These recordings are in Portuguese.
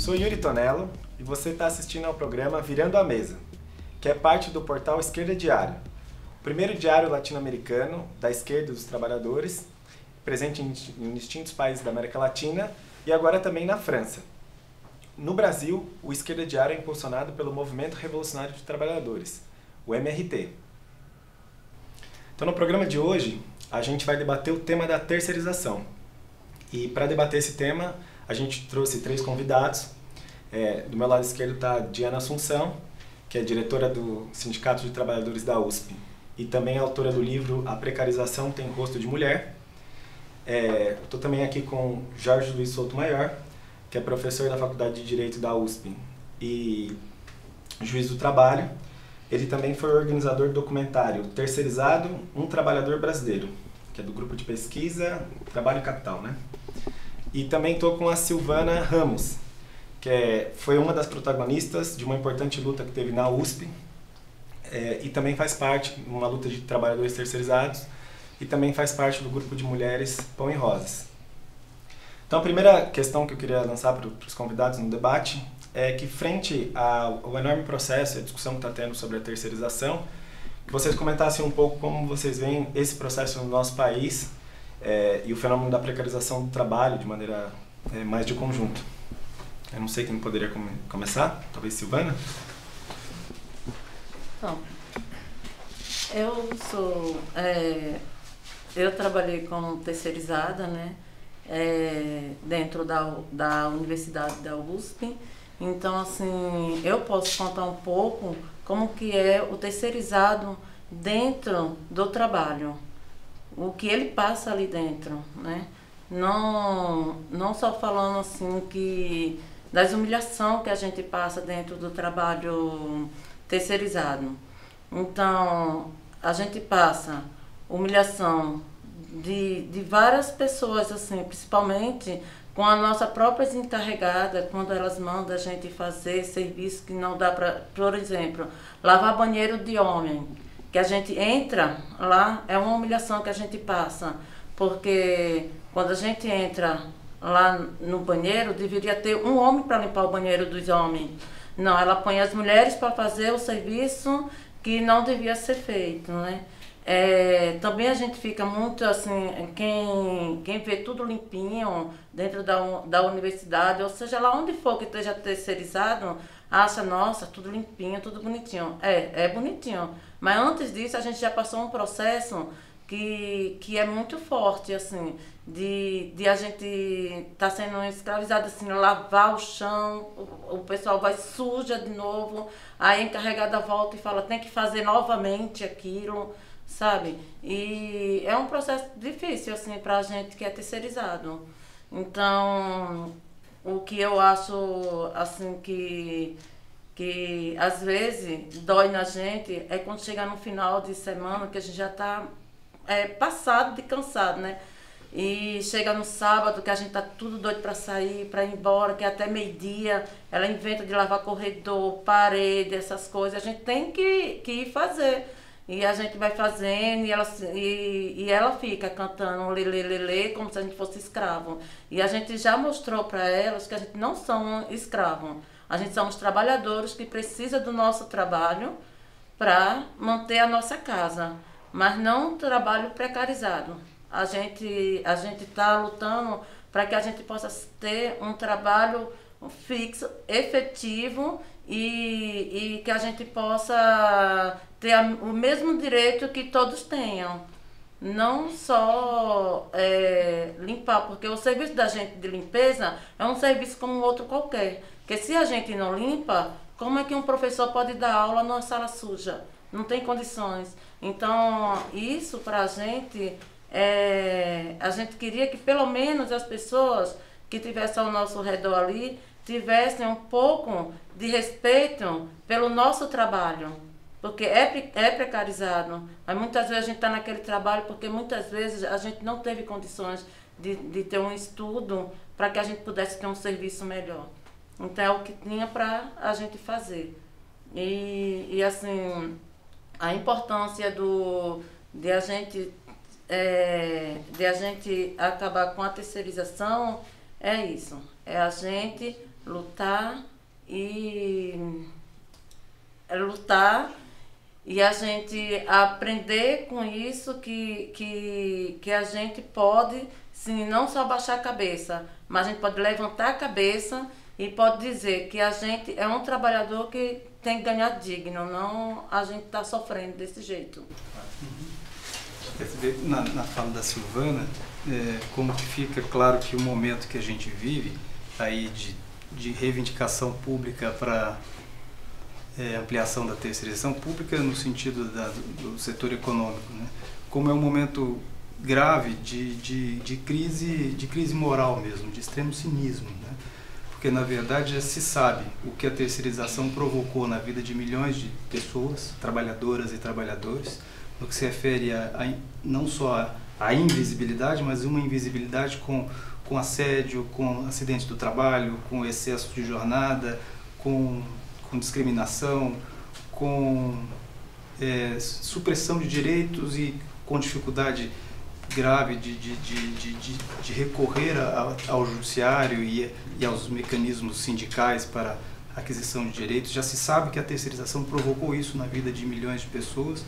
sou Yuri Tonello e você está assistindo ao programa Virando a Mesa, que é parte do portal Esquerda Diário, o primeiro diário latino-americano da esquerda dos trabalhadores, presente em distintos países da América Latina e agora também na França. No Brasil, o Esquerda Diário é impulsionado pelo Movimento Revolucionário de Trabalhadores, o MRT. Então, no programa de hoje, a gente vai debater o tema da terceirização. E para debater esse tema, a gente trouxe 3 convidados. Do meu lado esquerdo está Diana Assunção, que é diretora do Sindicato de Trabalhadores da USP e também autora do livro A Precarização Tem Rosto de Mulher. Estou também aqui com Jorge Luiz Souto Maior, que é professor da Faculdade de Direito da USP e juiz do trabalho. Ele também foi organizador do documentário Terceirizado, um Trabalhador Brasileiro, que é do grupo de pesquisa Trabalho e Capital, né? E também estou com a Silvana Ramos, que foi uma das protagonistas de uma importante luta que teve na USP e também faz parte de uma luta de trabalhadores terceirizados e também faz parte do grupo de mulheres Pão e Rosas. Então a primeira questão que eu queria lançar para os convidados no debate é que, frente ao enorme processo e a discussão que está tendo sobre a terceirização, que vocês comentassem um pouco como vocês veem esse processo no nosso país e o fenômeno da precarização do trabalho de maneira mais de conjunto. Eu não sei quem poderia começar, talvez Silvana? Bom, eu trabalhei como terceirizada, né, dentro da Universidade da USP. Então, assim, eu posso contar um pouco como que é o terceirizado dentro do trabalho, o que ele passa ali dentro, né? Não só falando assim das humilhações que a gente passa dentro do trabalho terceirizado. Então, a gente passa humilhação de várias pessoas, assim, principalmente com a nossa própria encarregada, quando elas mandam a gente fazer serviço que não dá para, por exemplo, lavar banheiro de homem, que a gente entra lá, é uma humilhação que a gente passa, porque quando a gente entra lá no banheiro, deveria ter um homem para limpar o banheiro dos homens. Não, ela põe as mulheres para fazer o serviço que não devia ser feito, né? Também a gente fica muito assim, quem vê tudo limpinho dentro da universidade, ou seja, lá onde for que esteja terceirizado, acha, nossa, tudo limpinho, tudo bonitinho. É bonitinho, mas antes disso a gente já passou um processo que é muito forte, assim, de a gente tá sendo escravizado, assim, lavar o chão, o pessoal vai suja de novo, aí a encarregada volta e fala, tem que fazer novamente aquilo, sabe? E é um processo difícil, assim, pra gente que é terceirizado. Então, o que eu acho, assim, que às vezes dói na gente é quando chega no final de semana, que a gente já tá passado de cansado, né? E chega no sábado que a gente tá tudo doido para sair, para ir embora, que até meio-dia ela inventa de lavar corredor, parede, essas coisas. A gente tem que ir fazer. E a gente vai fazendo e ela fica cantando lelê, lelê, como se a gente fosse escravo. E a gente já mostrou para elas que a gente não somos escravos. A gente somos trabalhadores que precisam do nosso trabalho para manter a nossa casa. Mas não um trabalho precarizado. A gente está lutando para que a gente possa ter um trabalho fixo, efetivo e que a gente possa ter o mesmo direito que todos tenham. Não só limpar, porque o serviço da gente de limpeza é um serviço como outro qualquer. Porque se a gente não limpa, como é que um professor pode dar aula numa sala suja? Não tem condições. Então, isso para a gente queria que pelo menos as pessoas que estivessem ao nosso redor ali tivessem um pouco de respeito pelo nosso trabalho, porque é precarizado, mas muitas vezes a gente está naquele trabalho porque muitas vezes a gente não teve condições de ter um estudo para que a gente pudesse ter um serviço melhor. Então é o que tinha para a gente fazer. E assim, a importância de a gente acabar com a terceirização é isso. É a gente lutar e a gente aprender com isso que a gente pode, sim, não só baixar a cabeça, mas a gente pode levantar a cabeça e pode dizer que a gente é um trabalhador que tem que ganhar digno, não a gente está sofrendo desse jeito. Na fala da Silvana, como que fica claro que o momento que a gente vive aí de reivindicação pública para ampliação da terceirização pública no sentido do setor econômico, né? Como é um momento grave de crise moral mesmo, de extremo cinismo, né? Porque na verdade já se sabe o que a terceirização provocou na vida de milhões de pessoas, trabalhadoras e trabalhadores, no que se refere não só à invisibilidade, mas uma invisibilidade com assédio, com acidente do trabalho, com excesso de jornada, com discriminação, com supressão de direitos e com dificuldade grave de recorrer ao judiciário e aos mecanismos sindicais para aquisição de direitos. Já se sabe que a terceirização provocou isso na vida de milhões de pessoas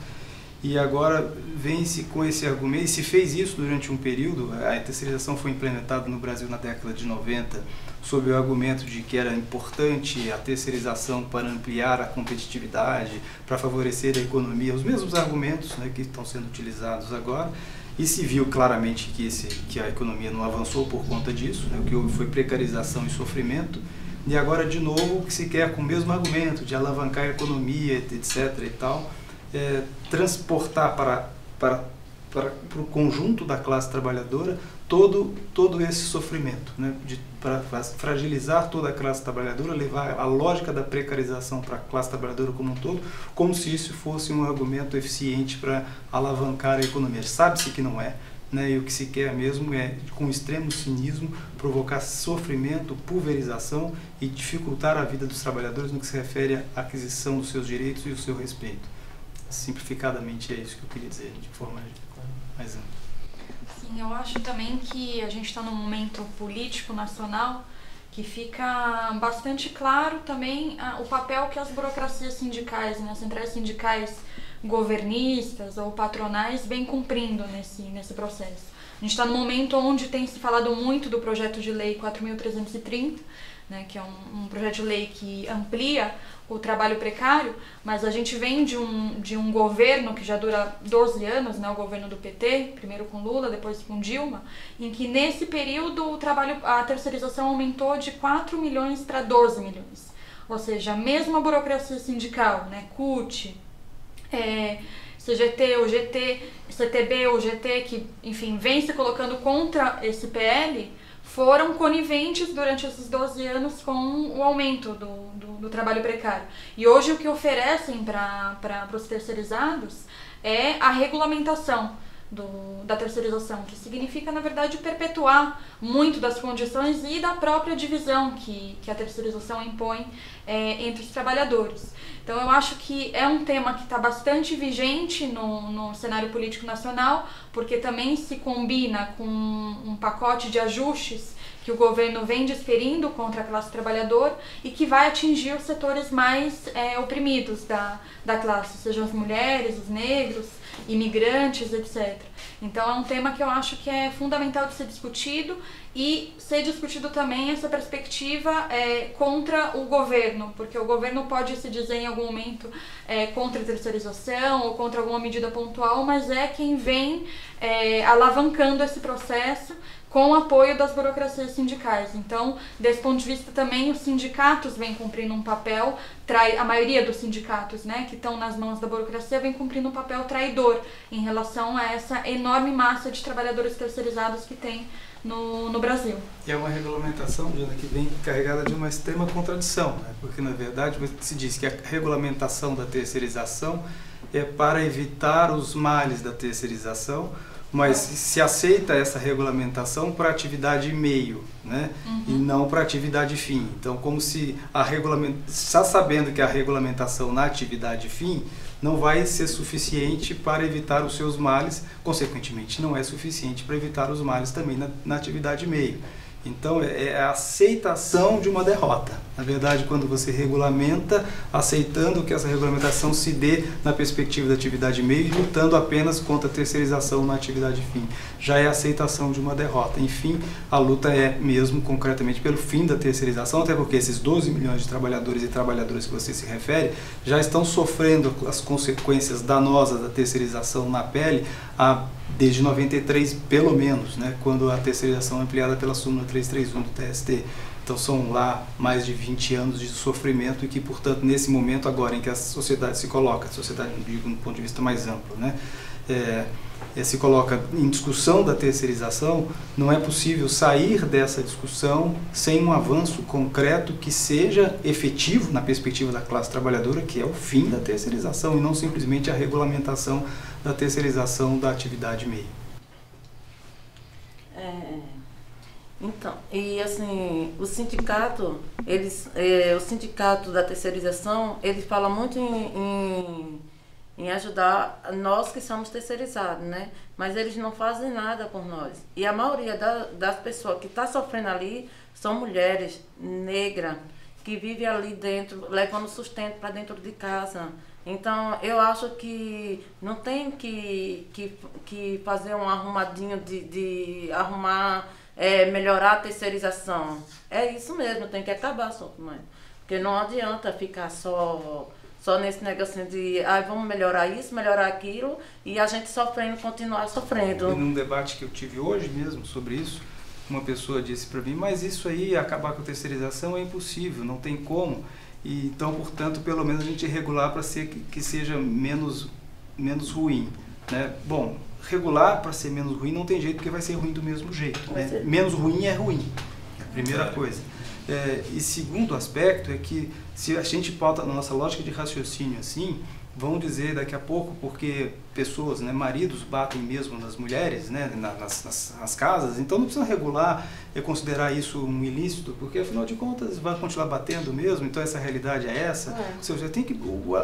e agora vem-se com esse argumento, e se fez isso durante um período. A terceirização foi implementada no Brasil na década de 90, sob o argumento de que era importante a terceirização para ampliar a competitividade, para favorecer a economia, os mesmos argumentos, né, que estão sendo utilizados agora, e se viu claramente que a economia não avançou por conta disso, né, o que houve foi precarização e sofrimento, e agora de novo o que se quer com o mesmo argumento de alavancar a economia, etc. e tal, transportar para o conjunto da classe trabalhadora todo esse sofrimento, né? Para fragilizar toda a classe trabalhadora, levar a lógica da precarização para a classe trabalhadora como um todo, como se isso fosse um argumento eficiente para alavancar a economia. Sabe-se que não é, né? E o que se quer mesmo é, com extremo cinismo, provocar sofrimento, pulverização e dificultar a vida dos trabalhadores no que se refere à aquisição dos seus direitos e o seu respeito. Simplificadamente é isso que eu queria dizer, de forma mais ampla. Sim, eu acho também que a gente está num momento político nacional que fica bastante claro também o papel que as burocracias sindicais, né, as centrais sindicais governistas ou patronais vêm cumprindo nesse processo. A gente está num momento onde tem se falado muito do projeto de lei 4.330, né, que é um projeto de lei que amplia o trabalho precário, mas a gente vem de um governo que já dura 12 anos, né, o governo do PT, primeiro com Lula, depois com Dilma, em que nesse período a terceirização aumentou de 4 milhões para 12 milhões. Ou seja, a mesma burocracia sindical, né, CUT, CGT, UGT, CTB, UGT, que, enfim, vem se colocando contra esse PL, foram coniventes durante esses 12 anos com o aumento do trabalho precário. E hoje o que oferecem para os terceirizados é a regulamentação da terceirização, que significa, na verdade, perpetuar muito das condições e da própria divisão que a terceirização impõe entre os trabalhadores. Então, eu acho que é um tema que está bastante vigente no cenário político nacional, porque também se combina com um pacote de ajustes que o governo vem desferindo contra a classe trabalhadora e que vai atingir os setores mais oprimidos da classe, sejam as mulheres, os negros, imigrantes, etc. Então é um tema que eu acho que é fundamental de ser discutido e ser discutido também essa perspectiva contra o governo, porque o governo pode se dizer em algum momento contra a terceirização ou contra alguma medida pontual, mas é quem vem alavancando esse processo com o apoio das burocracias sindicais. Então, desse ponto de vista também, os sindicatos vêm cumprindo um papel, a maioria dos sindicatos, né, que estão nas mãos da burocracia, vem cumprindo um papel traidor em relação a essa enorme massa de trabalhadores terceirizados que tem no Brasil. E é uma regulamentação, Diana, que vem carregada de uma extrema contradição, né? Porque, na verdade, se diz que a regulamentação da terceirização é para evitar os males da terceirização, mas se aceita essa regulamentação para atividade meio, né? E não para atividade fim. Então, como se está sabendo que a regulamentação na atividade fim não vai ser suficiente para evitar os seus males, consequentemente não é suficiente para evitar os males também na atividade meio. Então, é a aceitação de uma derrota. Na verdade, quando você regulamenta, aceitando que essa regulamentação se dê na perspectiva da atividade meio e lutando apenas contra a terceirização na atividade fim. Já é a aceitação de uma derrota. Enfim, a luta é mesmo concretamente pelo fim da terceirização, até porque esses 12 milhões de trabalhadores e trabalhadoras que você se refere já estão sofrendo as consequências danosas da terceirização na pele desde 93, pelo menos, né, quando a terceirização é ampliada pela súmula 331 do TST. Então são lá mais de 20 anos de sofrimento e que, portanto, nesse momento agora em que a sociedade se coloca, a sociedade, digo, no ponto de vista mais amplo, né, se coloca em discussão da terceirização, não é possível sair dessa discussão sem um avanço concreto que seja efetivo na perspectiva da classe trabalhadora, que é o fim da terceirização e não simplesmente a regulamentação da terceirização da atividade meio. Então, e assim, o sindicato da terceirização, ele fala muito em ajudar nós que somos terceirizados, né? Mas eles não fazem nada por nós. E a maioria das pessoas que está sofrendo ali são mulheres negras, que vivem ali dentro, levando sustento para dentro de casa. Então, eu acho que não tem que fazer um arrumadinho de arrumar, melhorar a terceirização. É isso mesmo, tem que acabar, mãe. Porque não adianta ficar só nesse negocinho de vamos melhorar isso, melhorar aquilo, e a gente sofrendo, continuar sofrendo. E num debate que eu tive hoje mesmo sobre isso, uma pessoa disse para mim, mas isso aí, acabar com a terceirização é impossível, não tem como. E, então, portanto, pelo menos a gente regular para que seja menos ruim, né? Bom, regular para ser menos ruim não tem jeito, porque vai ser ruim do mesmo jeito, né? Menos ruim é ruim, é a primeira coisa. E segundo aspecto é que se a gente pauta na nossa lógica de raciocínio assim, vão dizer daqui a pouco, porque pessoas, né, maridos batem mesmo nas mulheres, né, nas casas, então não precisa regular e considerar isso um ilícito, porque afinal de contas vai continuar batendo mesmo, então essa realidade é essa. Ou seja,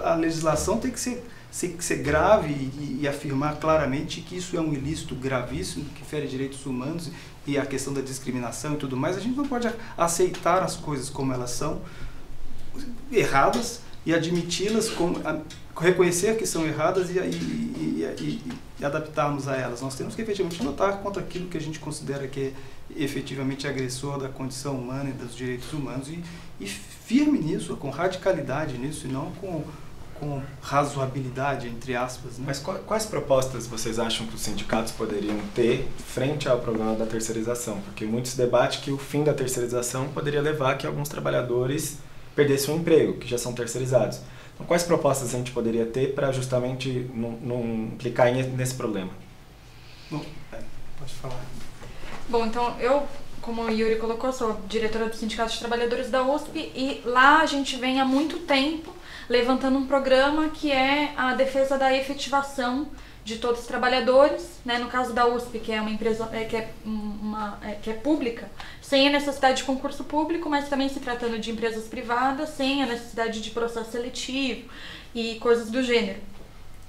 a legislação tem que ser grave e afirmar claramente que isso é um ilícito gravíssimo, que fere direitos humanos e a questão da discriminação e tudo mais. A gente não pode aceitar as coisas como elas são, erradas, e admiti-las, reconhecer que são erradas e adaptarmos a elas. Nós temos que efetivamente lutar contra aquilo que a gente considera que é efetivamente agressor da condição humana e dos direitos humanos e firme nisso, com radicalidade nisso e não com razoabilidade, entre aspas, né? Mas quais propostas vocês acham que os sindicatos poderiam ter frente ao problema da terceirização? Porque muitos debatem que o fim da terceirização poderia levar a que alguns trabalhadores perdessem o emprego, que já são terceirizados. Então, quais propostas a gente poderia ter para justamente não implicar nesse problema? Bom, pode falar. Bom, então eu, como o Yuri colocou, sou diretora do Sindicato de Trabalhadores da USP e lá a gente vem há muito tempo levantando um programa que é a defesa da efetivação de todos os trabalhadores, né? No caso da USP, que é uma empresa que é pública, sem a necessidade de concurso público, mas também se tratando de empresas privadas, sem a necessidade de processo seletivo e coisas do gênero.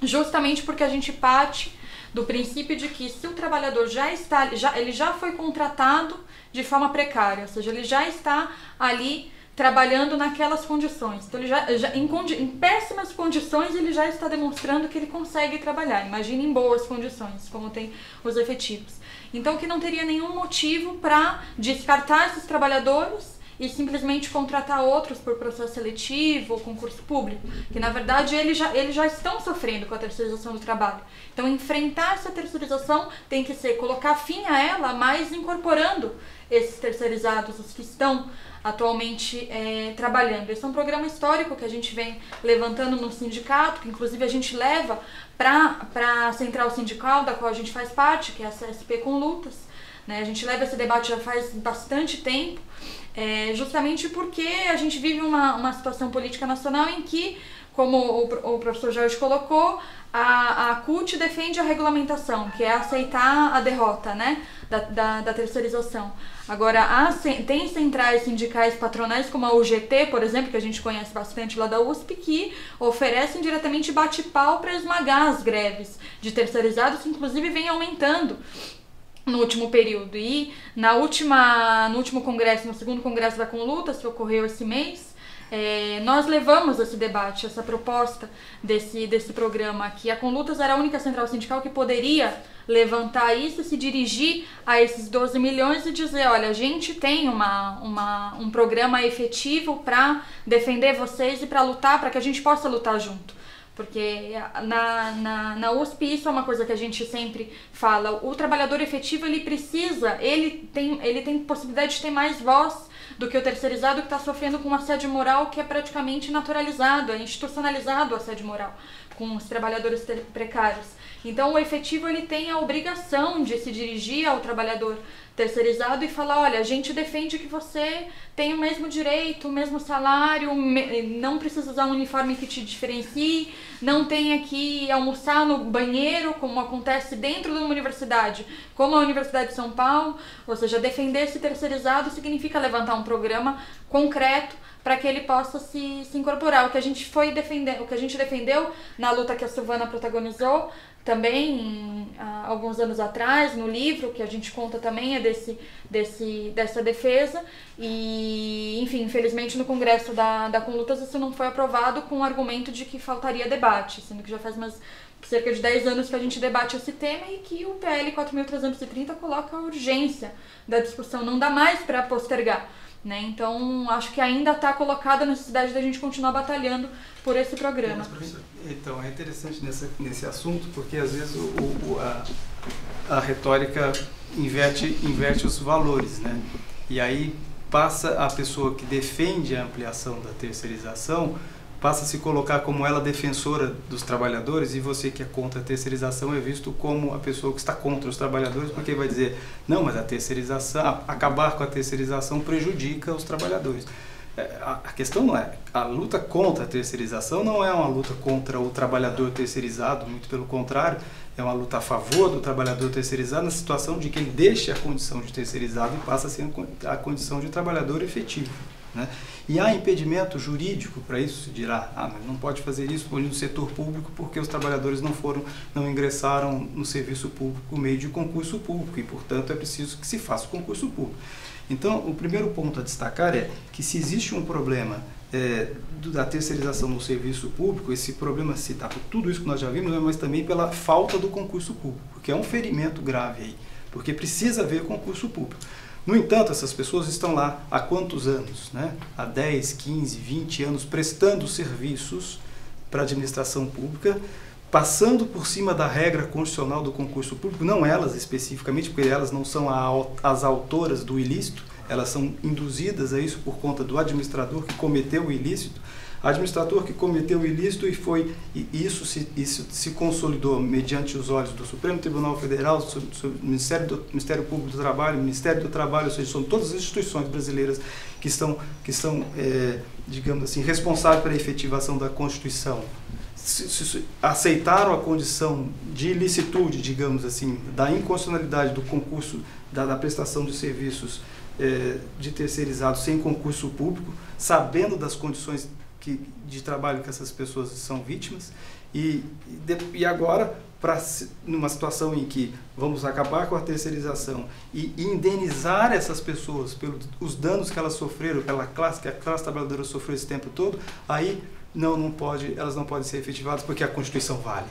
Justamente porque a gente parte do princípio de que se o trabalhador ele já foi contratado de forma precária, ou seja, ele já está ali trabalhando naquelas condições. Então, ele em péssimas condições, ele já está demonstrando que ele consegue trabalhar. Imagine em boas condições, como tem os efetivos. Então, que não teria nenhum motivo para descartar esses trabalhadores e simplesmente contratar outros por processo seletivo ou concurso público, que na verdade eles já estão sofrendo com a terceirização do trabalho. Então, enfrentar essa terceirização tem que ser colocar fim a ela, mas incorporando esses terceirizados, os que estão atualmente trabalhando. Esse é um programa histórico que a gente vem levantando no sindicato, que inclusive a gente leva para a central sindical, da qual a gente faz parte, que é a CSP com Lutas, né? A gente leva esse debate já faz bastante tempo, justamente porque a gente vive uma situação política nacional em que, como o professor Jorge colocou, a CUT defende a regulamentação, que é aceitar a derrota, né, da terceirização. Agora, tem centrais sindicais patronais, como a UGT, por exemplo, que a gente conhece bastante lá da USP, que oferecem diretamente bate-pau para esmagar as greves de terceirizados, que inclusive vem aumentando no último período. E no último congresso, no segundo congresso da Conlutas, que ocorreu esse mês, nós levamos esse debate, essa proposta desse programa, que a Conlutas era a única central sindical que poderia levantar isso e se dirigir a esses 12 milhões e dizer, olha, a gente tem um programa efetivo para defender vocês e para lutar, para que a gente possa lutar junto. Porque na USP isso é uma coisa que a gente sempre fala, o trabalhador efetivo ele tem possibilidade de ter mais voz do que o terceirizado, que está sofrendo com um assédio moral que é praticamente naturalizado, é institucionalizado o assédio moral com os trabalhadores precários. Então o efetivo ele tem a obrigação de se dirigir ao trabalhador terceirizado e falar, olha, a gente defende que você tem o mesmo direito, o mesmo salário, não precisa usar um uniforme que te diferencie, não tenha que almoçar no banheiro, como acontece dentro de uma universidade, como a Universidade de São Paulo. Ou seja, defender esse terceirizado significa levantar um programa concreto para que ele possa se incorporar. O que a gente defendeu na luta que a Silvana protagonizou também há alguns anos atrás, no livro que a gente conta também é dessa defesa. E, enfim, infelizmente no Congresso da Conlutas isso não foi aprovado com o argumento de que faltaria debate, sendo que já faz cerca de 10 anos que a gente debate esse tema e que o PL 4.330 coloca a urgência da discussão, não dá mais para postergar. Né? Então, acho que ainda está colocada a necessidade da gente continuar batalhando por esse programa. Então, é interessante nesse assunto, porque às vezes a retórica inverte os valores, né? E aí passa a pessoa que defende a ampliação da terceirização, passa a se colocar como ela defensora dos trabalhadores, e você que é contra a terceirização é visto como a pessoa que está contra os trabalhadores, porque vai dizer, não, mas a terceirização, acabar com a terceirização prejudica os trabalhadores. A questão não é, a luta contra a terceirização não é uma luta contra o trabalhador terceirizado, muito pelo contrário, é uma luta a favor do trabalhador terceirizado na situação de que ele deixe a condição de terceirizado e passa a ser a condição de trabalhador efetivo. Né? E há impedimento jurídico para isso, se dirá, mas não pode fazer isso no setor público porque os trabalhadores não ingressaram no serviço público por meio de concurso público e, portanto, é preciso que se faça o concurso público. Então, o primeiro ponto a destacar é que se existe um problema da terceirização no serviço público, esse problema se dá por tudo isso que nós já vimos, mas também pela falta do concurso público, que é um ferimento grave aí, porque precisa haver concurso público. No entanto, essas pessoas estão lá há quantos anos? Né? Há 10, 15, 20 anos prestando serviços para a administração pública, passando por cima da regra constitucional do concurso público, não elas especificamente, porque elas não são as autoras do ilícito, elas são induzidas a isso por conta do administrador que cometeu o ilícito. Administrador que cometeu o ilícito e isso se consolidou mediante os olhos do Supremo Tribunal Federal, do Ministério Público do Trabalho, Ministério do Trabalho, ou seja, são todas as instituições brasileiras que estão digamos assim, responsáveis pela efetivação da Constituição. Aceitaram a condição de ilicitude, digamos assim, da inconstitucionalidade do concurso, da prestação de serviços de terceirizados sem concurso público, sabendo das condições de trabalho que essas pessoas são vítimas, e agora, numa situação em que vamos acabar com a terceirização e indenizar essas pessoas pelos danos que elas sofreram, que a classe trabalhadora sofreu esse tempo todo, aí elas não podem ser efetivadas porque a Constituição vale.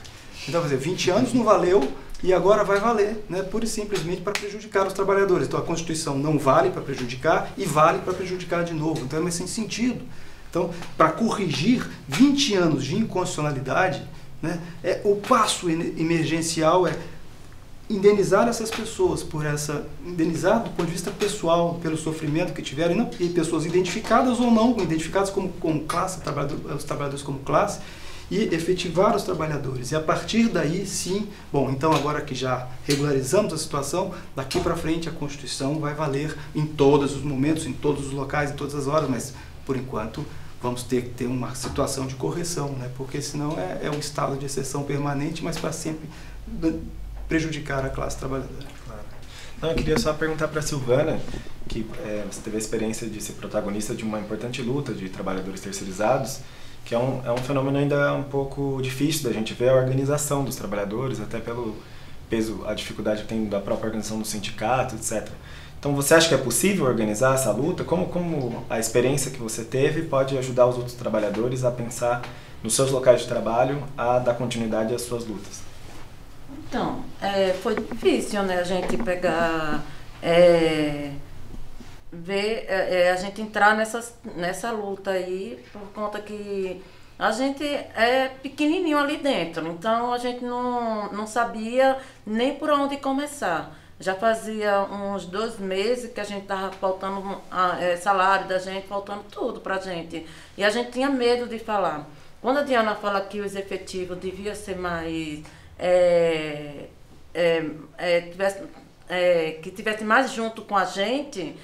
Então, quer dizer, 20 anos não valeu e agora vai valer, né, pura e simplesmente para prejudicar os trabalhadores. Então, a Constituição não vale para prejudicar e vale para prejudicar de novo. Então, é mais sem sentido. Então, para corrigir 20 anos de inconstitucionalidade, né, o passo emergencial é indenizar essas pessoas indenizar do ponto de vista pessoal, pelo sofrimento que tiveram, e pessoas identificadas ou não, identificadas como classe, os trabalhadores como classe, e efetivar os trabalhadores. E a partir daí, sim, então agora que já regularizamos a situação, daqui para frente a Constituição vai valer em todos os momentos, em todos os locais, em todas as horas, mas por enquanto vamos ter que ter uma situação de correção, né? Porque senão é um estado de exceção permanente, mas para sempre prejudicar a classe trabalhadora. Claro. Não, eu queria só perguntar para a Silvana, que você teve a experiência de ser protagonista de uma importante luta de trabalhadores terceirizados, que é um fenômeno ainda um pouco difícil da gente ver a organização dos trabalhadores, até peso, a dificuldade que tem da própria organização do sindicato, etc. Então, você acha que é possível organizar essa luta? Como a experiência que você teve pode ajudar os outros trabalhadores a pensar nos seus locais de trabalho, a dar continuidade às suas lutas? Então, foi difícil, né, a gente pegar, ver, a gente entrar nessa luta aí, por conta que a gente é pequenininho ali dentro, então a gente não sabia nem por onde começar. Já fazia uns 2 meses que a gente estava faltando salário da gente, faltando tudo pra gente. E a gente tinha medo de falar. Quando a Diana fala que os efetivos deviam ser mais... que tivesse mais junto com a gente,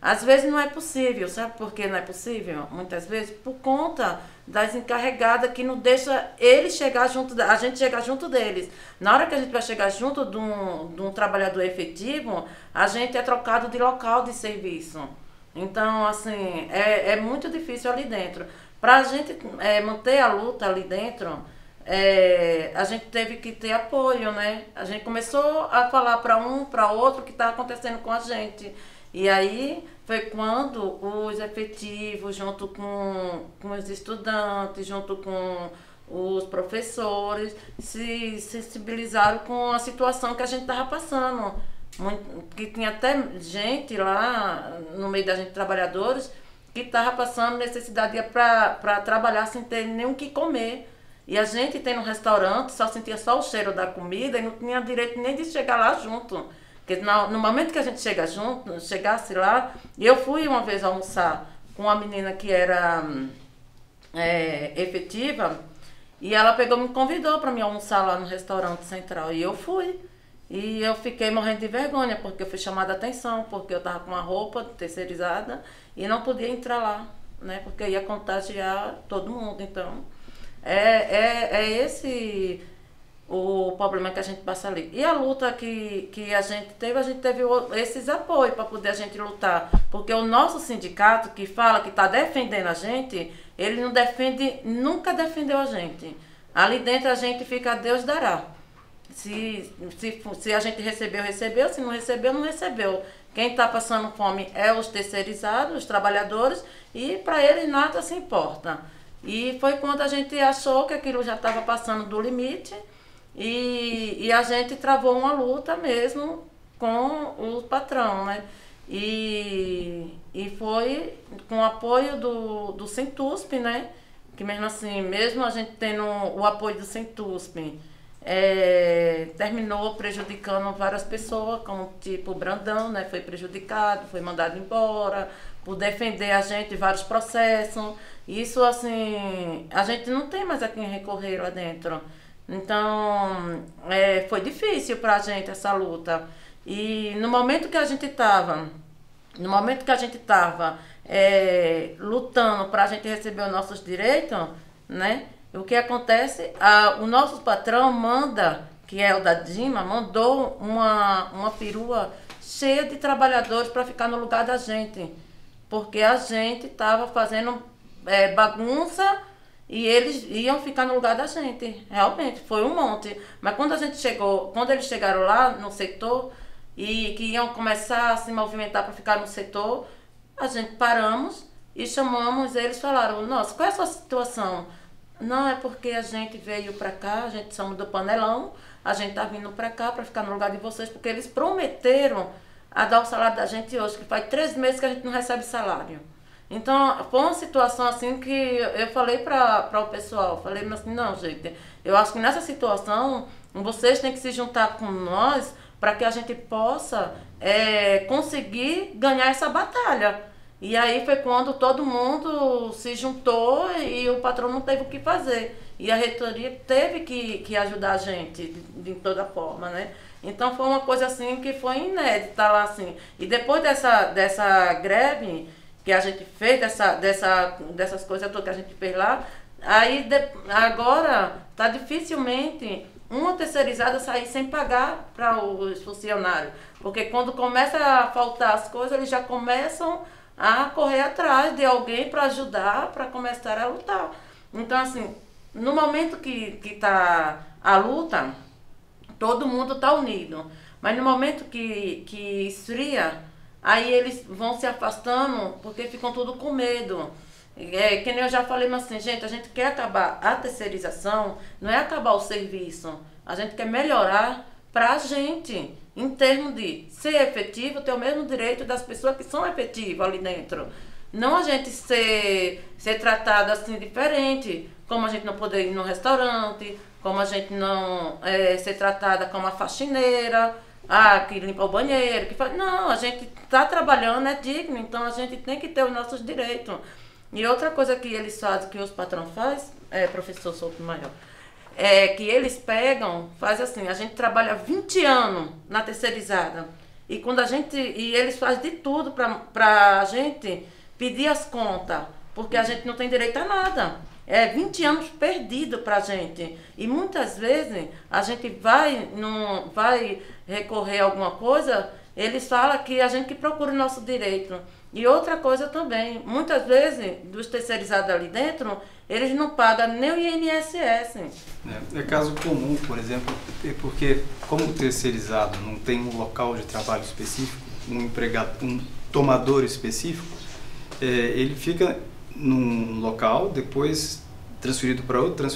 às vezes não é possível. Sabe por que não é possível? Muitas vezes por conta das encarregadas que não deixa eles chegar junto, a gente chegar junto deles. Na hora que a gente vai chegar junto de um trabalhador efetivo, a gente é trocado de local de serviço. Então, assim, é muito difícil ali dentro. Para a gente manter a luta ali dentro, a gente teve que ter apoio, né? A gente começou a falar para um, para outro o que estava acontecendo com a gente. E aí foi quando os efetivos, junto com os estudantes, junto com os professores, se sensibilizaram com a situação que a gente estava passando. Que tinha até gente lá, no meio da gente, trabalhadores, que estava passando necessidade para trabalhar sem ter nem o que comer. E a gente tem no restaurante, só sentia só o cheiro da comida e não tinha direito nem de chegar lá junto. Porque no momento que a gente chegasse lá, eu fui uma vez almoçar com uma menina que era efetiva, e ela pegou e me convidou para me almoçar lá no restaurante central. E eu fui. E eu fiquei morrendo de vergonha, porque eu fui chamada a atenção, porque eu estava com uma roupa terceirizada e não podia entrar lá, né? Porque ia contagiar todo mundo. Então, esse o problema que a gente passa ali. E a luta que a gente teve esses apoios para poder a gente lutar. Porque o nosso sindicato, que fala que está defendendo a gente, ele não defende, nunca defendeu a gente. Ali dentro a gente fica, Deus dará. Se a gente recebeu, recebeu. Se não recebeu, não recebeu. Quem está passando fome é os terceirizados, os trabalhadores, e para eles nada se importa. E foi quando a gente achou que aquilo já estava passando do limite, e a gente travou uma luta mesmo com o patrão, né? E foi com o apoio do Centusp, né? Que mesmo assim, mesmo a gente tendo o apoio do Centusp, terminou prejudicando várias pessoas, como tipo o Brandão, né? Foi prejudicado, foi mandado embora, por defender a gente em vários processos. Isso, assim, a gente não tem mais a quem recorrer lá dentro. Então, foi difícil pra gente essa luta. E no momento que a gente estava lutando pra gente receber os nossos direitos, né? O que acontece? O nosso patrão manda, que é o da Dima, mandou uma perua cheia de trabalhadores para ficar no lugar da gente. Porque a gente estava fazendo bagunça e eles iam ficar no lugar da gente. Realmente, foi um monte. Mas quando eles chegaram lá no setor e que iam começar a se movimentar para ficar no setor, a gente paramos e chamamos eles, falaram, nossa, qual é a sua situação? Não, é porque a gente veio para cá, a gente somos do Panelão, a gente tá vindo para cá para ficar no lugar de vocês, porque eles prometeram a dar o salário da gente hoje, que faz 3 meses que a gente não recebe salário. Então, foi uma situação assim que eu falei para o pessoal, falei assim, não, gente, eu acho que nessa situação, vocês têm que se juntar com nós para que a gente possa conseguir ganhar essa batalha. E aí foi quando todo mundo se juntou e o patrão não teve o que fazer. E a reitoria teve que ajudar a gente de toda forma, né? Então foi uma coisa assim que foi inédita lá, assim. E depois dessa greve que a gente fez, dessas coisas todas que a gente fez lá, agora está dificilmente uma terceirizada sair sem pagar para os funcionários. Porque quando começa a faltar as coisas, eles já começam a correr atrás de alguém para ajudar, para começar a lutar. Então, assim, no momento que está a luta, todo mundo está unido. Mas no momento que esfria, aí eles vão se afastando porque ficam tudo com medo. Que nem eu já falei, mas assim, gente, a gente quer acabar a terceirização, não é acabar o serviço, a gente quer melhorar para a gente, em termos de ser efetivo, ter o mesmo direito das pessoas que são efetivas ali dentro. Não a gente ser tratado assim diferente, como a gente não poder ir no restaurante, como a gente não ser tratada como a faxineira, que limpa o banheiro, que faz. Não, a gente está trabalhando, é digno, então a gente tem que ter os nossos direitos. E outra coisa que eles fazem, que os patrões fazem, professor Souto Maior, que eles pegam, faz assim, a gente trabalha 20 anos na terceirizada, e eles fazem de tudo para a gente pedir as contas, porque a gente não tem direito a nada. 20 anos perdido para a gente. E muitas vezes a gente vai recorrer a alguma coisa, eles falam que a gente que procura o nosso direito. E outra coisa também, muitas vezes, dos terceirizados ali dentro, eles não pagam nem o INSS. É caso comum, por exemplo, porque como o terceirizado não tem um local de trabalho específico, um tomador específico, ele fica num local, depois transferido para outro.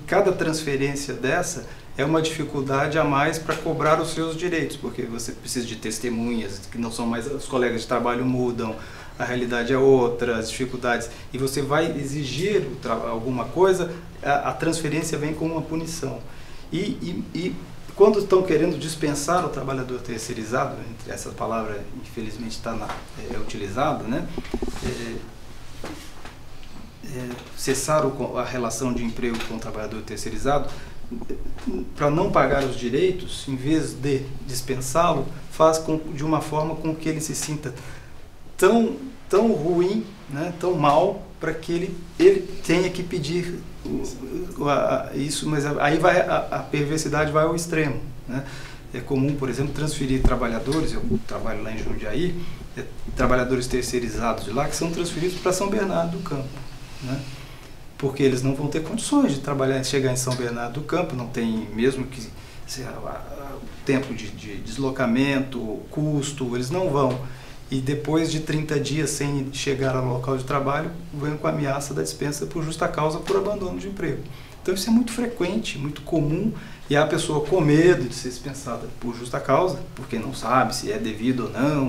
Cada transferência dessa é uma dificuldade a mais para cobrar os seus direitos, porque você precisa de testemunhas, que não são mais, os colegas de trabalho mudam, a realidade é outra, as dificuldades, e você vai exigir alguma coisa, a transferência vem com uma punição. E quando estão querendo dispensar o trabalhador terceirizado, essa palavra infelizmente é utilizada, né? Cessar a relação de emprego com o trabalhador terceirizado, para não pagar os direitos, em vez de dispensá-lo, faz de uma forma com que ele se sinta tão ruim, né, tão mal, para que ele tenha que pedir isso, mas aí a perversidade vai ao extremo, né? É comum, por exemplo, transferir trabalhadores, eu trabalho lá em Jundiaí, trabalhadores terceirizados de lá, que são transferidos para São Bernardo do Campo, né? Porque eles não vão ter condições de trabalhar, chegar em São Bernardo do Campo, não tem mesmo que tempo de deslocamento, custo, eles não vão. E depois de 30 dias sem chegar ao local de trabalho, vêm com a ameaça da dispensa por justa causa, por abandono de emprego. Então isso é muito frequente, muito comum, e a pessoa com medo de ser dispensada por justa causa, porque não sabe se é devido ou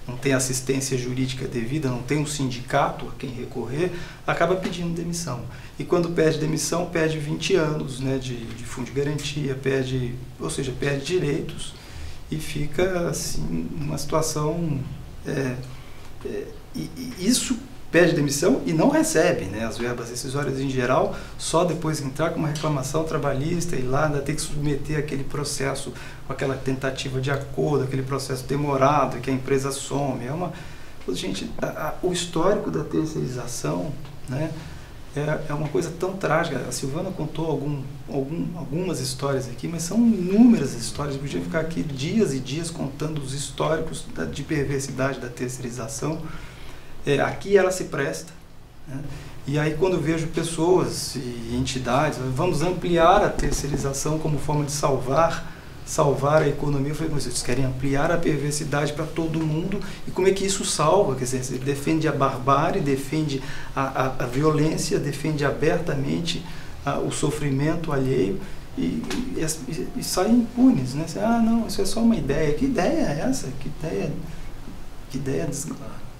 não tem assistência jurídica devida, não tem um sindicato a quem recorrer, acaba pedindo demissão. E quando pede demissão, perde 20 anos, né, de fundo de garantia, perde direitos e fica assim, numa situação... isso pede demissão e não recebe, né, as verbas decisórias em geral, só depois entrar com uma reclamação trabalhista e lá ainda ter que submeter aquele processo, com aquela tentativa de acordo, aquele processo demorado que a empresa some. Gente, o histórico da terceirização, né, é uma coisa tão trágica. A Silvana contou algumas histórias aqui, mas são inúmeras histórias. Eu podia ficar aqui dias e dias contando os históricos de perversidade da terceirização. Aqui ela se presta, né? E aí quando eu vejo pessoas e entidades, vamos ampliar a terceirização como forma de salvar a economia, eu falei, vocês querem ampliar a perversidade para todo mundo, e como é que isso salva? Quer dizer, você defende a barbárie, defende a violência, defende abertamente o sofrimento alheio, e saem impunes, né? Não, isso é só uma ideia. Que ideia é essa? Que ideia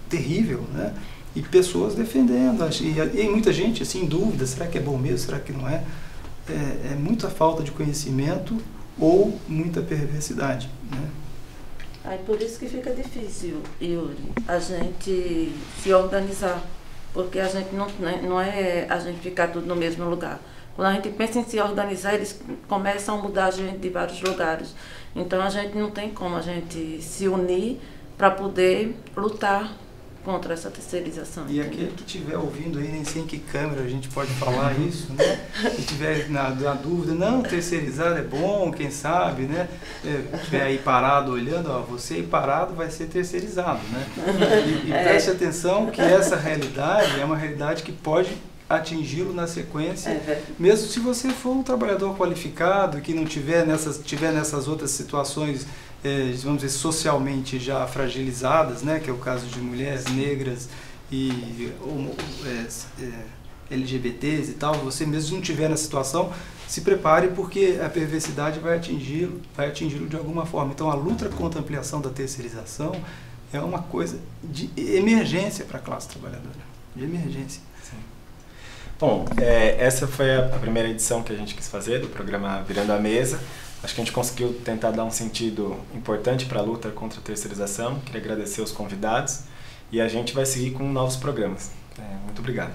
terrível, né? E pessoas defendendo, e muita gente assim, em dúvida, será que é bom mesmo, será que não é? É muita falta de conhecimento ou muita perversidade, né? Aí por isso que fica difícil, Yuri, a gente se organizar, porque a gente não é a gente ficar tudo no mesmo lugar. Quando a gente pensa em se organizar, eles começam a mudar a gente de vários lugares. Então a gente não tem como a gente se unir para poder lutar contra essa terceirização. E aquele que estiver ouvindo aí, nem sei em que câmera a gente pode falar isso, né? Se estiver na dúvida, não, terceirizado é bom, quem sabe, né? Estiver aí parado olhando, você aí parado vai ser terceirizado, né? E preste atenção que essa realidade é uma realidade que pode atingi-lo na sequência, mesmo se você for um trabalhador qualificado, que não tiver nessas outras situações, vamos dizer, socialmente já fragilizadas, né, que é o caso de mulheres negras e LGBTs e tal, você mesmo não tiver na situação, se prepare, porque a perversidade vai atingi-lo de alguma forma. Então, a luta contra a ampliação da terceirização é uma coisa de emergência para a classe trabalhadora, de emergência. Sim. Bom, essa foi a primeira edição que a gente quis fazer do programa Virando a Mesa. Acho que a gente conseguiu tentar dar um sentido importante para a luta contra a terceirização. Queria agradecer os convidados e a gente vai seguir com novos programas. Muito obrigado.